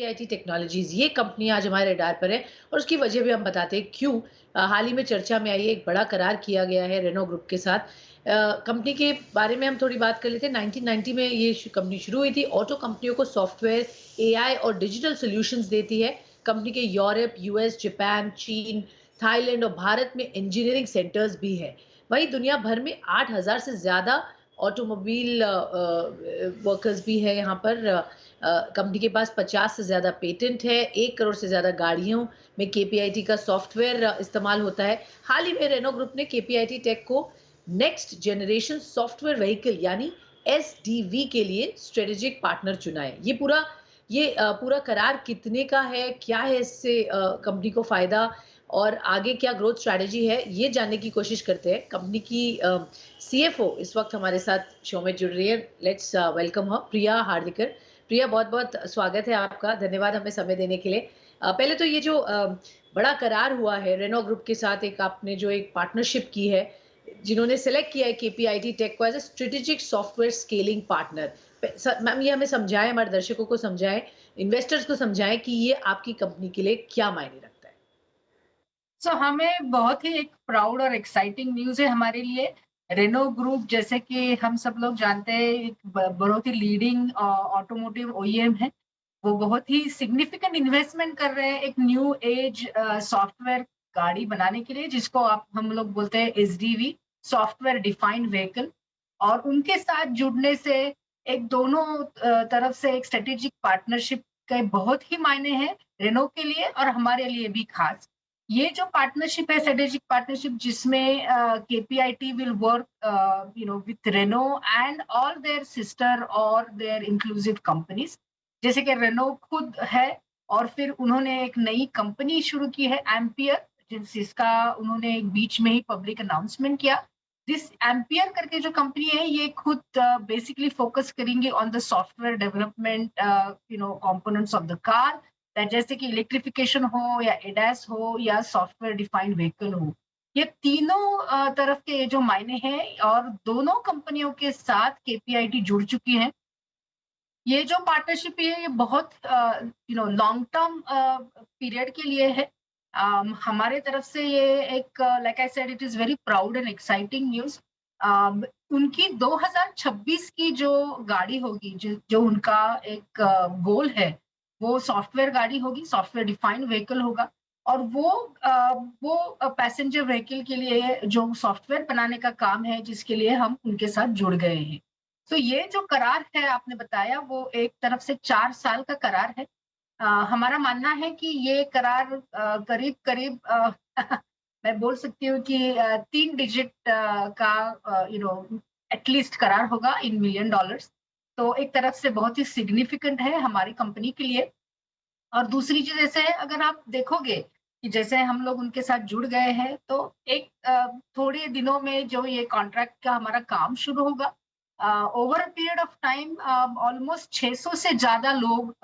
KPIT technologies ये company आज हमारे रडार पर है और उसकी वजह भी हम बताते हैं क्यों। हाल ही में चर्चा में आई है, एक बड़ा करार किया गया है रेनो ग्रुप के साथ। कंपनी के बारे में हम थोड़ी बात कर लेते हैं। 1990 में ये कंपनी शुरू हुई थी। ऑटो कंपनियों को सॉफ्टवेयर, एआई और डिजिटल सॉल्यूशंस देती है। कंपनी के यूरोप, यूएस, जापान, चीन, थाईलैंड और भारत में इंजीनियरिंग सेंटर्स भी है। वहीं दुनिया भर में 8,000 से ज्यादा ऑटोमोबाइल वर्कर्स भी है यहाँ पर। कंपनी के पास 50 से ज़्यादा पेटेंट है, 1 करोड़ से ज़्यादा गाड़ियों में केपीआईटी का सॉफ्टवेयर इस्तेमाल होता है। हाल ही में रेनो ग्रुप ने केपीआईटी टेक को नेक्स्ट जनरेशन सॉफ्टवेयर व्हीकल यानी एसडीवी के लिए स्ट्रेटेजिक पार्टनर चुना है। पूरा करार कितने का है, क्या है इससे कंपनी को फ़ायदा और आगे क्या ग्रोथ स्ट्रैटेजी है, ये जानने की कोशिश करते हैं। कंपनी की सीएफओ इस वक्त हमारे साथ शो में जुड़ रही है। लेट्स वेलकम हर प्रिया हार्दिकर। प्रिया, बहुत-बहुत स्वागत है आपका। धन्यवाद हमें समय देने के लिए। पहले तो ये जो बड़ा करार हुआ है रेनो ग्रुप के साथ, एक आपने जो एक पार्टनरशिप की है, जिन्होंने सेलेक्ट किया है केपीआईटी टेक को as a strategic software scaling partner. Ma'am ये हमें समझाएँ, हमारे दर्शकों को समझाएँ, इन्वेस्टर्स को समझाएँ कि ये आपकी कंपनी के लिए क्या मायने रखता है? हमें बहुत ही एक प्राउड और एक्साइटिंग न्यूज़ है हमारे लिए। रेनो ग्रुप जैसे कि हम सब लोग जानते हैं एक बहुत ही लीडिंग ऑटोमोटिव ओईएम है। वो बहुत ही सिग्निफिकेंट इन्वेस्टमेंट कर रहे हैं एक न्यू एज सॉफ्टवेयर गाड़ी बनाने के लिए जिसको आप हम लोग बोलते हैं एसडीवी, सॉफ्टवेयर डिफाइंड व्हीकल। और उनके साथ जुड़ने से एक दोनों तरफ से एक स्ट्रेटेजिक पार्टनरशिप के बहुत ही मायने हैं रेनो के लिए और हमारे लिए भी खास। ये जो पार्टनरशिप है स्ट्रेटेजिक पार्टनरशिप जिसमें KPIT will work with Renault and all their sister और देयर इंक्लूसिव कंपनीज। जैसे कि रेनो खुद है और फिर उन्होंने एक नई कंपनी शुरू की है एम्पियर, जिसका उन्होंने एक बीच में ही पब्लिक अनाउंसमेंट किया। दिस एम्पियर करके जो कंपनी है ये खुद बेसिकली फोकस करेंगे on the software development components of the car, जैसे कि इलेक्ट्रिफिकेशन हो या एडैस हो या सॉफ्टवेयर डिफाइंड व्हीकल हो। ये तीनों तरफ के जो मायने हैं और दोनों कंपनियों के साथ केपीआईटी जुड़ चुकी है। ये जो पार्टनरशिप है ये बहुत लॉन्ग टर्म पीरियड के लिए है। हमारे तरफ से ये एक like I said it is very proud and exciting news. उनकी 2026 की जो गाड़ी होगी जो उनका एक गोल है वो सॉफ्टवेयर गाड़ी होगी, सॉफ्टवेयर डिफाइंड व्हीकल होगा। और वो पैसेंजर व्हीकल के लिए जो सॉफ्टवेयर बनाने का काम है जिसके लिए हम उनके साथ जुड़ गए हैं। तो ये जो करार है आपने बताया वो एक तरफ से 4 साल का करार है। हमारा मानना है कि ये करार करीब-करीब मैं बोल सकती हूँ कि 3 डिजिट का एटलीस्ट करार होगा इन मिलियन डॉलर्स। तो एक तरफ से बहुत ही सिग्निफिकेंट है हमारी कंपनी के लिए। और दूसरी चीज़ ऐसे है अगर आप देखोगे कि जैसे हम लोग उनके साथ जुड़ गए हैं तो एक थोड़े दिनों में जो ये कॉन्ट्रैक्ट का हमारा काम शुरू होगा। Over a period of time almost 600 से ज़्यादा लोग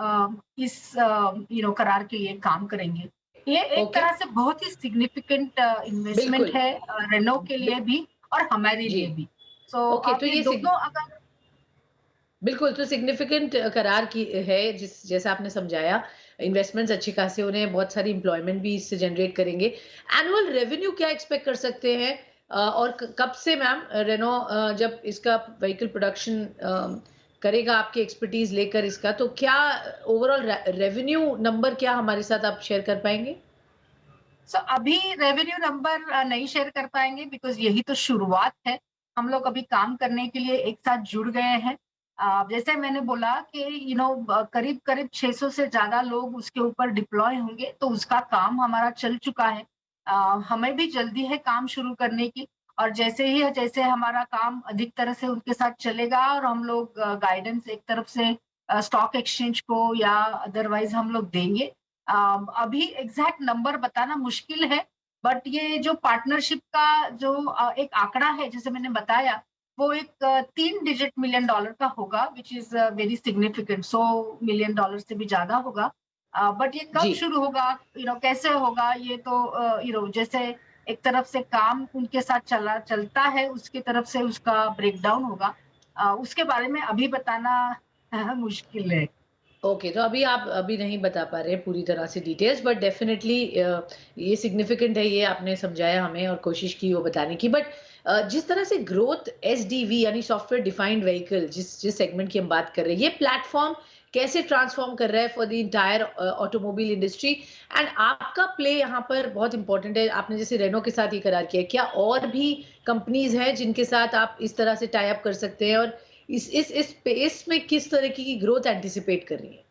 इस करार के लिए काम करेंगे। ये एक ओके, तरह से बहुत ही सिग्निफिकेंट इन्वेस्टमेंट बिल्कुल। है रेनो के बि लिए भी और हमारे जी, लिए भी। सो ओके, आप तो ये ये दोनों अगर बिल्कुल, तो सिग्निफिकेंट करार की है जैसा आपने समझाया। इन्वेस्टमेंट्स अच्छी खासी हो रहे हैं, बहुत सारी एम्प्लॉयमेंट भी इससे जनरेट करेंगे। एनुअल रेवेन्यू क्या एक्सपेक्ट कर सकते हैं? और कब से मैम रेनो जब इसका व्हीकल प्रोडक्शन करेगा आपकी एक्सपर्टीज लेकर इसका, तो क्या ओवरऑल रेवेन्यू नंबर क्या हमारे साथ आप शेयर कर पाएंगे? अभी रेवेन्यू नंबर नहीं शेयर कर पाएँगे बिकॉज़ यही तो शुरुआत है। हम लोग अभी काम करने के लिए एक साथ जुड़ गए हैं। जैसे मैंने बोला कि करीब-करीब 600 से ज़्यादा लोग उसके ऊपर डिप्लॉय होंगे, तो उसका काम हमारा चल चुका है। अ, हमें भी जल्दी है काम शुरू करने की और जैसे हमारा काम अधिक तरह से उनके साथ चलेगा और हम लोग गाइडेंस एक तरफ से स्टॉक एक्सचेंज को या अदरवाइज़ हम लोग देंगे। अभी एग्जैक्ट नंबर बताना मुश्किल है, बट ये जो पार्टनरशिप का जो एक आंकड़ा है जैसे मैंने बताया, वो एक 3 डिजिट मिलियन डॉलर का होगा which is very significant. 100 million dollar से भी ज़्यादा होगा। बट ये कब जी। शुरू होगा, कैसे होगा ये तो जैसे एक तरफ से काम उनके साथ चलता है, उसकी तरफ से उसका ब्रेकडाउन होगा। उसके बारे में अभी बताना मुश्किल है। ओके, तो अभी आप अभी नहीं बता पा रहे हैं पूरी तरह से डिटेल्स, बट डेफिनिटली ये सिग्निफिकेंट है, ये आपने समझाया हमें और कोशिश की वो बताने की। बट जिस तरह से ग्रोथ एसडीवी यानी सॉफ्टवेयर डिफाइंड व्हीकल, जिस जिस सेगमेंट की हम बात कर रहे हैं, ये प्लेटफॉर्म कैसे ट्रांसफॉर्म कर रहा है for the entire automobile industry, and आपका प्ले यहाँ पर बहुत इंपॉर्टेंट है। आपने जैसे रेनो के साथ ये करार किया, क्या और भी कंपनीज हैं जिनके साथ आप इस तरह से टाई अप कर सकते हैं, और इस स्पेस में किस तरह की ग्रोथ एंटिसिपेट कर रही है?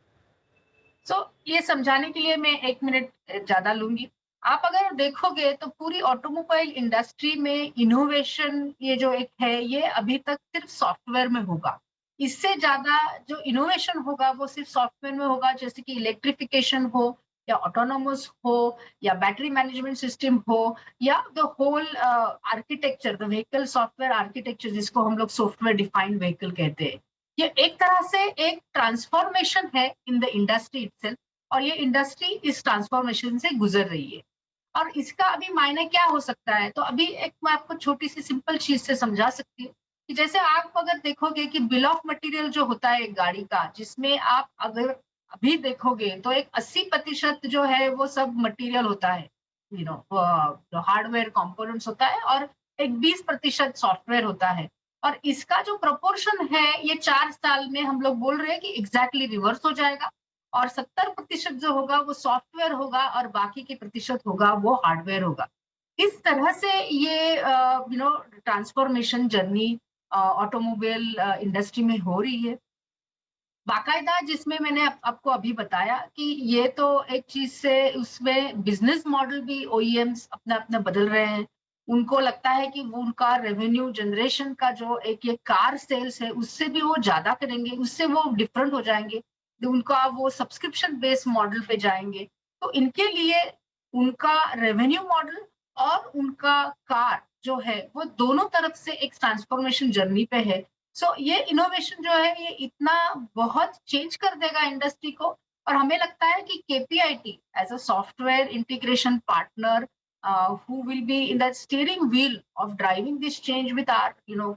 सो ये समझाने के लिए मैं 1 मिनट ज़्यादा लूँगी। आप अगर देखोगे तो पूरी ऑटोमोबाइल इंडस्ट्री में इनोवेशन ये जो एक है, ये अभी तक सिर्फ़ सॉफ्टवेयर में होगा। इससे ज़्यादा जो इनोवेशन होगा वो सिर्फ़ सॉफ्टवेयर में होगा, जैसे कि इलेक्ट्रिफ़िकेशन हो या ऑटोनोमस हो या बैटरी मैनेजमेंट सिस्टम हो या the whole architecture, the vehicle software architecture जिसको हम लोग सॉफ्टवेयर डिफाइंड व्हीकल कहते हैं। ये एक तरह से एक ट्रांसफॉर्मेशन है इन द इंडस्ट्री इटसेल्फ, और ये इंडस्ट्री इस ट्रांसफॉर्मेशन से गुजर रही है। और इसका अभी मायने क्या हो सकता है, तो अभी एक मैं आपको छोटी सी सिंपल चीज से समझा सकती हूँ कि जैसे आप अगर देखोगे कि बिल ऑफ मटेरियल जो होता है एक गाड़ी का, जिसमें आप अगर अभी देखोगे तो एक 80% जो है वो सब मटेरियल होता है, जो हार्डवेयर कंपोनेंट्स होता है, और एक 20% सॉफ्टवेयर होता है। और इसका जो प्रोपोर्शन है ये 4 साल में हम लोग बोल रहे हैं कि एग्जैक्टली रिवर्स हो जाएगा, और 70% जो होगा वो सॉफ्टवेयर होगा और बाकी के प्रतिशत होगा वो हार्डवेयर होगा। इस तरह से ये ट्रांसफॉर्मेशन जर्नी ऑटोमोबाइल इंडस्ट्री में हो रही है बाकायदा, जिसमें मैंने आपको अभी बताया कि ये तो एक चीज से उसमें बिजनेस मॉडल भी ओईएम्स अपना अपना बदल रहे हैं। उनको लगता है कि वो उनका रेवेन्यू जनरेशन का जो एक ये कार सेल्स है उससे भी वो ज्यादा करेंगे, उससे वो डिफरेंट हो जाएंगे, तो उनका वो सब्सक्रिप्शन बेस्ड मॉडल पे जाएंगे। तो इनके लिए उनका रेवेन्यू मॉडल और उनका कार जो है वो दोनों तरफ से एक ट्रांसफॉर्मेशन जर्नी पे है। सो ये इनोवेशन जो है ये इतना बहुत चेंज कर देगा इंडस्ट्री को। और हमें लगता है कि KPIT as a software integration partner who will be in that steering wheel of driving this change with our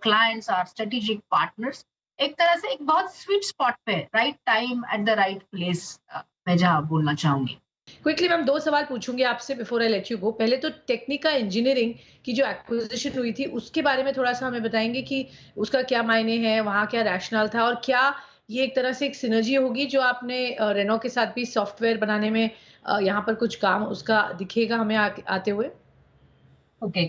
clients, our strategic partners, एक तरह से एक बहुत स्वीट स्पॉट पे right time at the right place, मैं जहाँ बोलना चाहूंगी। क्विकली मैम 2 सवाल पूछूँगी आपसे before I let you go. पहले तो टेक्निका इंजीनियरिंग की जो एक्विजिशन हुई थी, उसके बारे में थोड़ा-सा हमें बताएँगे कि उसका क्या मायने हैं, वहाँ क्या रैशनल था, और क्या ये एक तरह से एक सिनर्जी होगी जो आपने रेनो के साथ भी सॉफ्टवेयर बनाने में यहाँ पर कुछ काम उसका दिखेगा हमें आते हुए? ओके,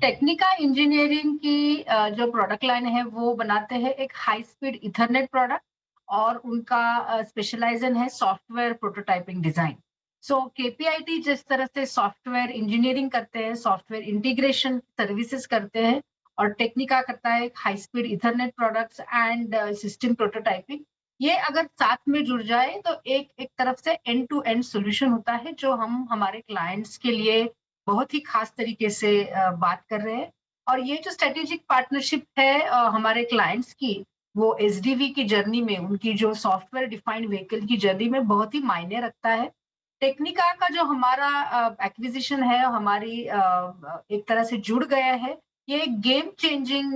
टेक्निका इंजीनियरिंग की जो प्रोडक्ट लाइन है वो बनाते हैं एक हाई स्पीड इथरनेट प्रोडक्ट, और उनका स्पेशलाइजेशन है सॉफ्टवेयर प्रोटोटाइपिंग डिजाइन। सो केपीआईटी जिस तरह से सॉफ्टवेयर इंजीनियरिंग करते हैं, सॉफ्टवेयर इंटीग्रेशन सर्विसेज करते हैं, और टेक्निका करता है high speed Ethernet products and system prototyping. ये अगर साथ में जुड़ जाए तो एक एक तरफ से एंड टू एंड सॉल्यूशन होता है जो हम हमारे क्लाइंट्स के लिए बहुत ही खास तरीके से बात कर रहे हैं। और ये जो स्ट्रेटेजिक पार्टनरशिप है हमारे क्लाइंट्स की, वो एसडीवी की जर्नी में, उनकी जो सॉफ्टवेयर डिफाइंड व्हीकल की जर्नी में बहुत ही मायने रखता है। टेक्निका का जो हमारा एक्विजिशन है हमारी एक तरह से जुड़ गया है, ये गेम चेंजिंग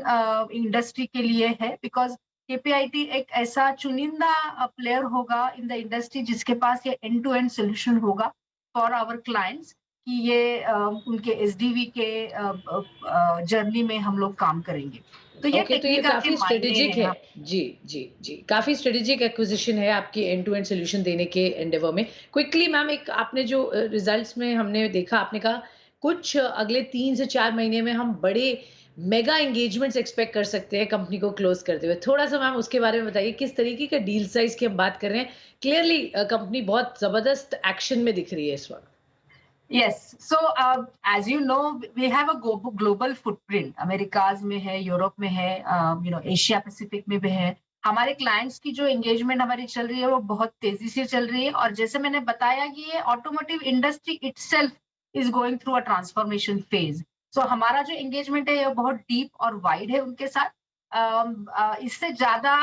इंडस्ट्री के लिए है, बिकॉज केपीआईटी एक ऐसा चुनिंदा प्लेयर होगा इन द इंडस्ट्री जिसके पास ये एंड टू एंड सोल्यूशन होगा फॉर आवर क्लाइंट्स, कि ये उनके एसडीवी के जर्नी में हम लोग काम करेंगे। तो ये ओके, तो ये टेक्निका के काफ़ी मायने स्ट्रेटेजिक हैं। है। हाँ। जी, जी, जी। काफ़ी स्ट्रेटेजिक एक्विजिशन है आपकी एंड टू एंड सॉल्यूशन देने के एंडेवर में। क्विकली मैम, एक आपने जो रिजल्ट्स में हमने देखा, आपने कहा कुछ अगले 3 से 4 महीने में हम बड़े मेगा एंगेजमेंट्स एक्सपेक्ट कर सकते हैं कंपनी को क्लोज़ करते हुए। थोड़ा-सा मैम उसके बारे में बताइए, किस तरीके का डील साइज़ की हम बात कर रहे हैं? क्लियरली कंपनी बहुत ज़बरदस्त एक्शन में दिख रही है इस वक़्त। Yes. So, as you know, we have a global footprint. Americas में है, यूरोप में है, एशिया पैसिफिक में भी है। हमारे क्लाइंट्स की जो एंगेजमेंट हमारी चल रही है वो बहुत तेजी से चल रही है, और जैसे मैंने बताया कि ये automotive industry itself is going through a transformation phase. So हमारा जो एंगेजमेंट है ये बहुत डीप और वाइड है उनके साथ। इससे ज्यादा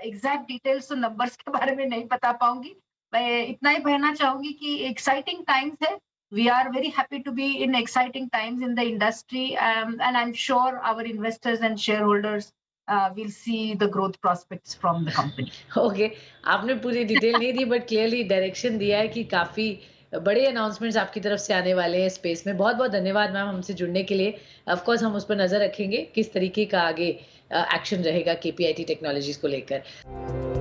एग्जैक्ट डिटेल्स तो नंबर्स के बारे में नहीं बता पाऊंगी। मैं इतना ही कहना चाहूंगी कि एक्साइटिंग टाइम्स है। We are very happy to be in exciting times in the industry, and I'm sure our investors and shareholders we'll see the growth prospects from the company. Okay, आपने पूरी डिटेल नहीं दी but clearly direction दिया है कि काफ़ी बड़े announcements आपकी तरफ से आने वाले हैं स्पेस में। बहुत-बहुत धन्यवाद मैम हमसे जुड़ने के लिए। ऑफ कोर्स हम उस पर नज़र रखेंगे, किस तरीके का आगे एक्शन रहेगा केपीआईटी टेक्नोलॉजीज़ को लेकर।